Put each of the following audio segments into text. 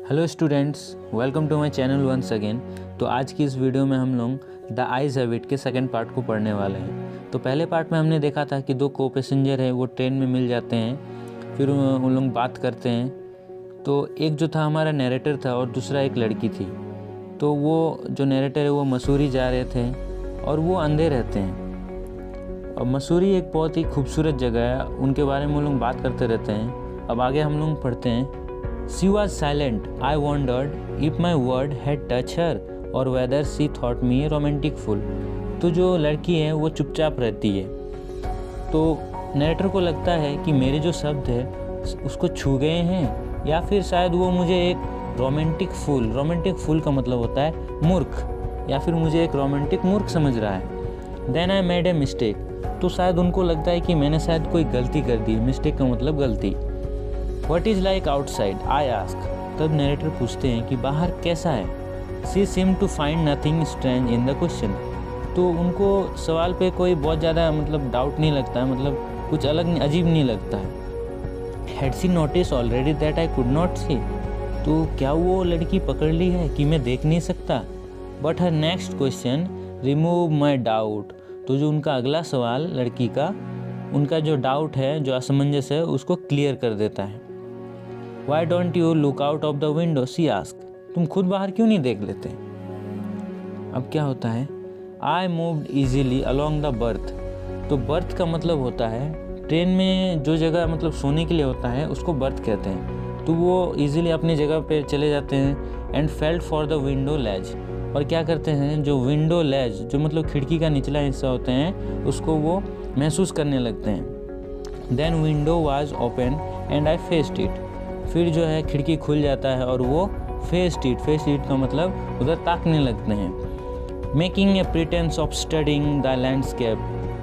Hello students, welcome to my channel once again. तो आज की इस वीडियो में हम लोग द आइज हैव इट के सेकंड पार्ट को पढ़ने वाले हैं। तो पहले पार्ट में हमने देखा था कि दो को पैसेंजर है वो ट्रेन में मिल जाते हैं, फिर उन लोग बात करते हैं। तो एक जो था हमारा नैरेटर था और दूसरा एक लड़की थी। तो वो जो नैरेटर है वो मसूरी जा रहे थे और वो अंधे रहते हैं। और मसूरी एक बहुत ही खूबसूरत जगह है, उनके बारे में वो लोग बात करते रहते हैं। अब आगे हम लोग पढ़ते हैं। She was silent. I wondered if my word had touched her or whether she thought me romantic fool. तो जो लड़की है वो चुपचाप रहती है। तो नरेटर को लगता है कि मेरे जो शब्द है उसको छू गए हैं या फिर शायद वो मुझे एक रोमांटिक फूल का मतलब होता है मूर्ख, या फिर मुझे एक रोमांटिक मूर्ख समझ रहा है। Then I made a mistake. तो शायद उनको लगता है कि मैंने शायद कोई गलती कर दी। मिस्टेक का मतलब गलती। What is like outside? I ask. तब नरेटर पूछते हैं कि बाहर कैसा है। She seemed to find nothing strange in the question. तो उनको सवाल पे कोई बहुत ज़्यादा डाउट नहीं लगता है, कुछ अलग अजीब नहीं लगता है। Had she noticed already that I could not see? तो क्या वो लड़की पकड़ ली है कि मैं देख नहीं सकता? But her next question remove my doubt. तो जो उनका अगला सवाल लड़की का, उनका जो डाउट है, जो असमंजस है, उसको क्लियर कर देता है। Why don't you look out of the window? She asked. तुम खुद बाहर क्यों नहीं देख लेते? अब क्या होता है? I moved easily along the berth. तो बर्थ का मतलब होता है ट्रेन में जो जगह सोने के लिए होता है उसको बर्थ कहते हैं। तो वो इजीली अपनी जगह पे चले जाते हैं। And felt for the window ledge. और क्या करते हैं, जो विंडो लेज जो खिड़की का निचला हिस्सा होते हैं उसको वो महसूस करने लगते हैं। Then window was open and I faced it. फिर जो है खिड़की खुल जाता है और वो फेस्ड इट का मतलब उधर ताकने लगते हैं। Making a pretence of studying the landscape.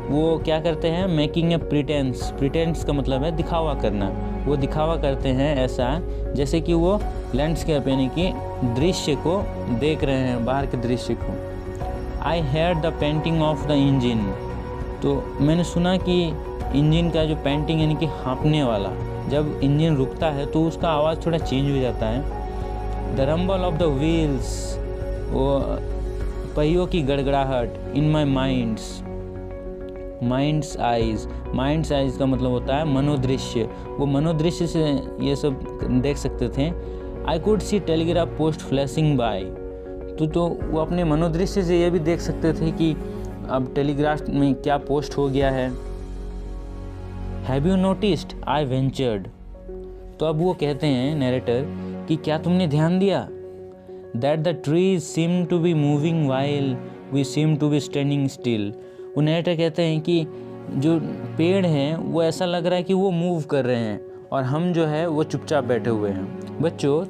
वो क्या करते हैं, मेकिंग ए प्रिटेंस का मतलब है दिखावा करना। वो दिखावा करते हैं ऐसा जैसे कि वो लैंडस्केप यानी कि दृश्य को देख रहे हैं, बाहर के दृश्य को। I heard the painting of the engine. तो मैंने सुना कि इंजन का जो पेंटिंग यानी कि हाँपने वाला, जब इंजन रुकता है तो उसका आवाज़ थोड़ा चेंज हो जाता है। The rumble of the wheels, वो पहियों की गड़गड़ाहट। इन माई माइंड्स आइज़ का मतलब होता है मनोदृश्य। वो मनोदृश्य से ये सब देख सकते थे। I could see telegraph post flashing by. तो वो अपने मनोदृश्य से ये भी देख सकते थे कि अब टेलीग्राफ में क्या पोस्ट हो गया है। Have you noticed? I ventured. तो अब वो कहते हैं नैरेटर कि क्या तुमने ध्यान दिया? That the trees seem to be moving while we seem to be standing still. वो नैरेटर कहते हैं कि जो पेड़ हैं वो ऐसा लग रहा है कि वो मूव कर रहे हैं और हम जो है वो चुपचाप बैठे हुए हैं। बच्चों,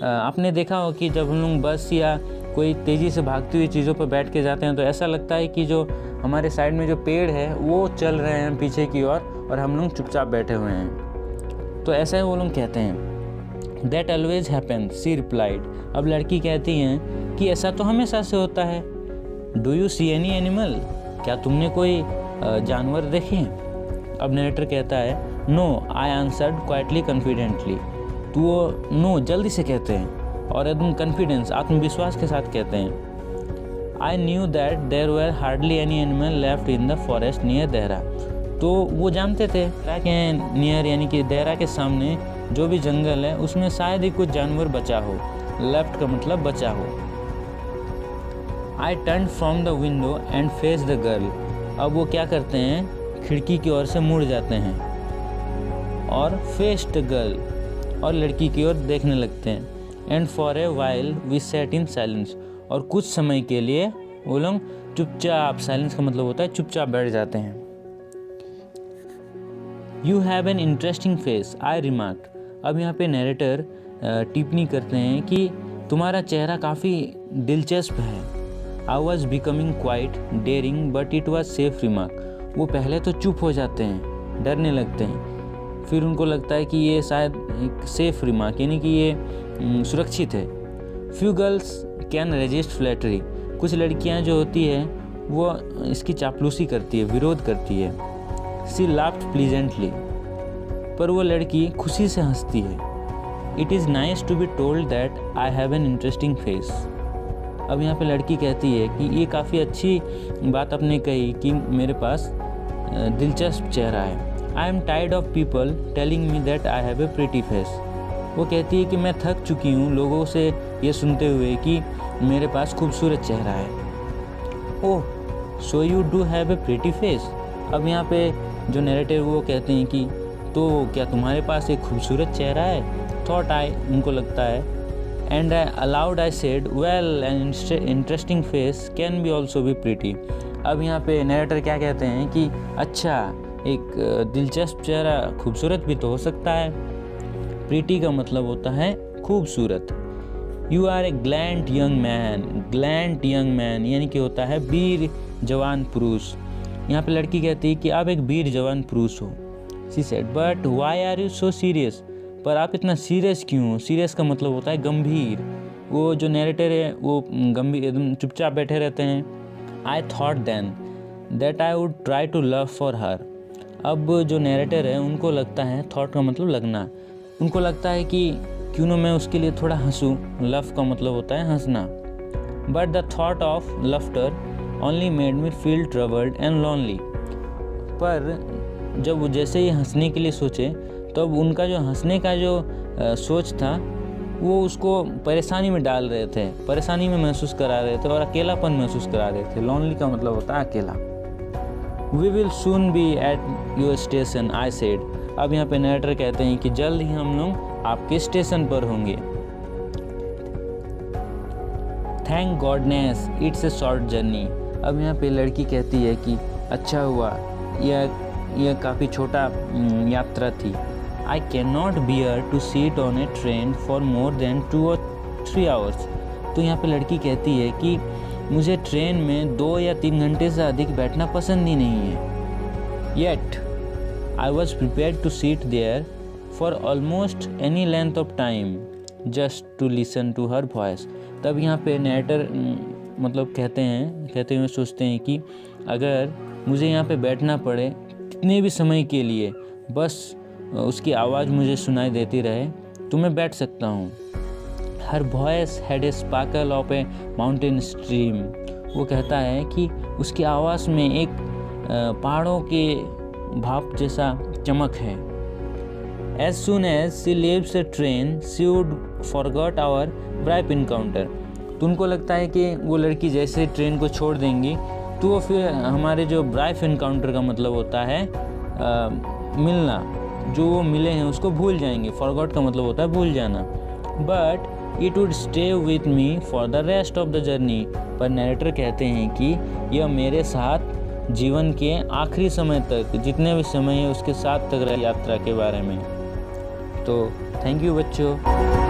आपने देखा हो कि जब हम लोग बस या कोई तेज़ी से भागती हुई चीज़ों पर बैठ के जाते हैं तो ऐसा लगता है कि जो हमारे साइड में जो पेड़ है वो चल रहे हैं पीछे की ओर और हम लोग चुपचाप बैठे हुए हैं। तो ऐसा ही वो लोग कहते हैं। That always happen, she replied. अब लड़की कहती हैं कि ऐसा तो हमेशा से होता है। Do you see any animal? क्या तुमने कोई जानवर देखे? अब नरेटर कहता है no, I answered quite confidently. तो वो नो जल्दी से कहते हैं और एकदम कॉन्फिडेंस, आत्मविश्वास के साथ कहते हैं। I knew that there were hardly any animal left in the forest near Dehra. तो वो जानते थे देहरा के नियर यानी कि देहरा के सामने जो भी जंगल है उसमें शायद ही कुछ जानवर बचा हो। लेफ्ट का मतलब बचा हो। I turn from the window and face the girl. अब वो क्या करते हैं, खिड़की की ओर से मुड़ जाते हैं और फेस द गर्ल, और लड़की की ओर देखने लगते हैं। And for a while we sat in silence. और कुछ समय के लिए वो लोग चुपचाप, साइलेंस का मतलब होता है चुपचाप बैठ जाते हैं। You have an interesting face, I remarked. अब यहाँ पे नैरेटर टिप्पणी करते हैं कि तुम्हारा चेहरा काफ़ी दिलचस्प है। I was becoming quite daring but it was safe remark. वो पहले तो चुप हो जाते हैं, डरने लगते हैं, फिर उनको लगता है कि ये शायद एक सेफ रिमार्क यानी कि ये सुरक्षित है। Few girls can resist flattery. कुछ लड़कियां जो होती है वो इसकी चापलूसी करती है, विरोध करती है। She laughed pleasantly. पर वो लड़की खुशी से हंसती है। It is nice to be told that I have an interesting face. अब यहाँ पे लड़की कहती है कि ये काफ़ी अच्छी बात आपने कही कि मेरे पास दिलचस्प चेहरा है। I am tired of people telling me that I have a pretty face. वो कहती है कि मैं थक चुकी हूँ लोगों से ये सुनते हुए कि मेरे पास खूबसूरत चेहरा है। Oh so you do have a pretty face. अब यहाँ पे जो नैरेटिव वो कहते हैं कि तो क्या तुम्हारे पास एक खूबसूरत चेहरा है। थॉट आई, उनको लगता है, and allowed I said well N interesting face can be also be pretty. अब यहाँ पे नैरेटर क्या कहते हैं कि अच्छा, एक दिलचस्प चेहरा खूबसूरत भी तो हो सकता है। प्रीटी का मतलब होता है खूबसूरत। You are a gallant young man. Gallant young man यानी कि होता है वीर जवान पुरुष। यहाँ पे लड़की कहती है कि आप एक वीर जवान पुरुष हो। She said but why are you so serious. पर आप इतना सीरियस क्यों हो। सीरियस का मतलब होता है गंभीर। वो जो नैरेटर है वो गंभीर एकदम चुपचाप बैठे रहते हैं। I thought then that I would try to love for her. अब जो नैरेटर है उनको लगता है, थॉट का मतलब लगना, उनको लगता है कि क्यों ना मैं उसके लिए थोड़ा हंसूं। लव का मतलब होता है हंसना। But the thought of laughter only made me feel troubled and lonely. पर जब वो जैसे ही हंसने के लिए सोचे तब उनका जो हंसने का जो सोच था वो उसको परेशानी में डाल रहे थे, परेशानी में महसूस करा रहे थे और अकेलापन महसूस करा रहे थे। लॉनली का मतलब होता है अकेला। We will soon be at your station I said. अब यहाँ पे नरेटर कहते हैं कि जल्द ही हम लोग आपके स्टेशन पर होंगे। Thank goodness it's a short journey. अब यहाँ पे लड़की कहती है कि अच्छा हुआ, यह काफ़ी छोटा यात्रा थी। I can not bear to sit on a train for more than 2 or 3 hours। तो यहाँ पे लड़की कहती है कि मुझे ट्रेन में 2 या 3 घंटे से अधिक बैठना पसंद ही नहीं है। Yet I was prepared to sit there for almost any length of time just to listen to her voice. तब यहाँ पे नैरेटर मतलब कहते हुए सोचते हैं कि अगर मुझे यहाँ पे बैठना पड़े कितने भी समय के लिए, बस उसकी आवाज़ मुझे सुनाई देती रहे तो मैं बैठ सकता हूँ। Her voice had a sparkle of A mountain stream. वो कहता है कि उसकी आवाज़ में एक पहाड़ों के भाप जैसा चमक है। As soon as she leaves a train she would forgot our brief encounter. तो उनको लगता है कि वो लड़की जैसे ट्रेन को छोड़ देंगी तो वो फिर हमारे जो ब्राइफ इनकाउंटर का मतलब होता है मिलना, जो वो मिले हैं उसको भूल जाएंगे। फॉरगॉट का मतलब होता है भूल जाना। But it would stay with me for the rest of the journey. पर नैरेटर कहते हैं कि यह मेरे साथ जीवन के आखिरी समय तक, जितने भी समय है उसके साथ तक रहे यात्रा के बारे में। तो थैंक यू बच्चों।